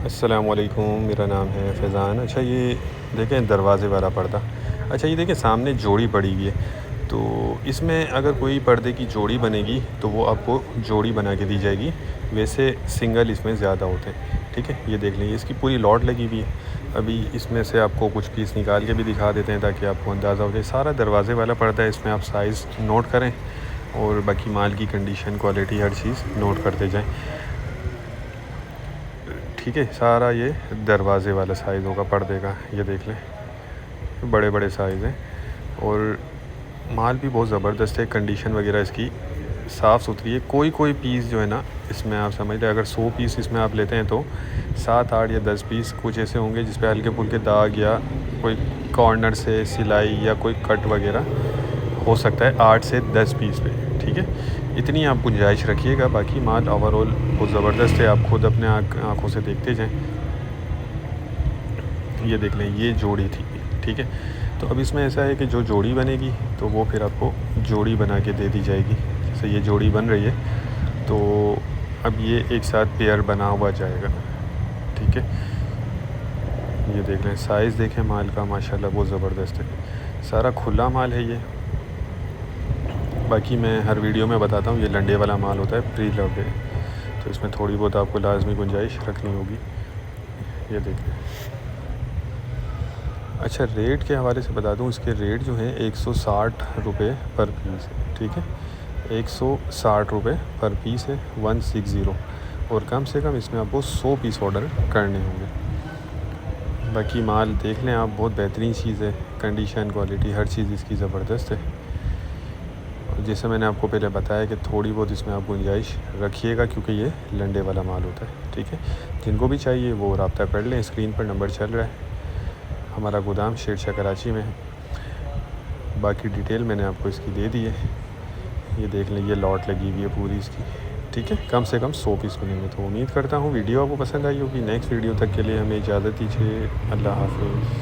अस्सलाम वालेकुम, मेरा नाम है फैज़ान। अच्छा ये देखें दरवाज़े वाला पर्दा। अच्छा ये देखिए सामने जोड़ी पड़ी हुई है, तो इसमें अगर कोई पर्दे की जोड़ी बनेगी तो वो आपको जोड़ी बना के दी जाएगी। वैसे सिंगल इसमें ज़्यादा होते हैं, ठीक है। ये देख लीजिए इसकी पूरी लॉट लगी हुई है। अभी इसमें से आपको कुछ पीस निकाल के भी दिखा देते हैं ताकि आपको अंदाज़ा हो जाए। सारा दरवाज़े वाला पर्दा है, इसमें आप साइज़ नोट करें और बाकी माल की कंडीशन, क्वालिटी, हर चीज़ नोट करते जाएँ, ठीक है। सारा ये दरवाज़े वाला साइज़ होगा पर्दे का। ये देख लें बड़े बड़े साइज़ हैं और माल भी बहुत ज़बरदस्त है। कंडीशन वगैरह इसकी साफ़ सुथरी है। कोई कोई पीस जो है ना इसमें आप समझ लें, अगर 100 पीस इसमें आप लेते हैं तो 7, 8 या 10 पीस कुछ ऐसे होंगे जिस पे हल्के फुल्के दाग या कोई कॉर्नर से सिलाई या कोई कट वगैरह हो सकता है 8 से 10 पीस पे, ठीक है। इतनी आप गुंजाइश रखिएगा। बाकी माल ओवरऑल बहुत ज़बरदस्त है, आप खुद अपने आँखों से देखते जाएँ। ये देख लें ये जोड़ी थी, ठीक है। तो अब इसमें ऐसा है कि जो जोड़ी बनेगी तो वो फिर आपको जोड़ी बना के दे दी जाएगी। जैसे ये जोड़ी बन रही है तो अब ये एक साथ पेयर बना हुआ जाएगा, ठीक है। ये देख लें साइज़ देखें माल का, माशाल्लाह बहुत ज़बरदस्त है। सारा खुला माल है ये। बाकी मैं हर वीडियो में बताता हूँ ये लंडे वाला माल होता है, प्री लव्ड है, तो इसमें थोड़ी बहुत आपको लाजमी गुंजाइश रखनी होगी। ये देखें। अच्छा रेट के हवाले से बता दूं, इसके रेट जो हैं 160 रुपये पर पीस है, ठीक है। 160 रुपये पर पीस है, 160। और कम से कम इसमें आपको 100 पीस ऑर्डर करने होंगे। बाकी माल देख लें आप, बहुत बेहतरीन चीज़ है। कंडीशन, क्वालिटी, हर चीज़ इसकी ज़बरदस्त है। और जैसे मैंने आपको पहले बताया कि थोड़ी बहुत इसमें आप गुंजाइश रखिएगा क्योंकि ये लंडे वाला माल होता है, ठीक है। जिनको भी चाहिए वो रब्ता कर लें, स्क्रीन पर नंबर चल रहा है। हमारा गोदाम शेरशाह कराची में है। बाकी डिटेल मैंने आपको इसकी दे दी है। ये देख लें ये लॉट लगी हुई है पूरी इसकी, ठीक है। कम से कम 100 पीस मिलेंगे। तो उम्मीद करता हूँ वीडियो आपको पसंद आई होगी। नेक्स्ट वीडियो तक के लिए हमें इजाज़त दीजिए। अल्लाह हाफ़िज़।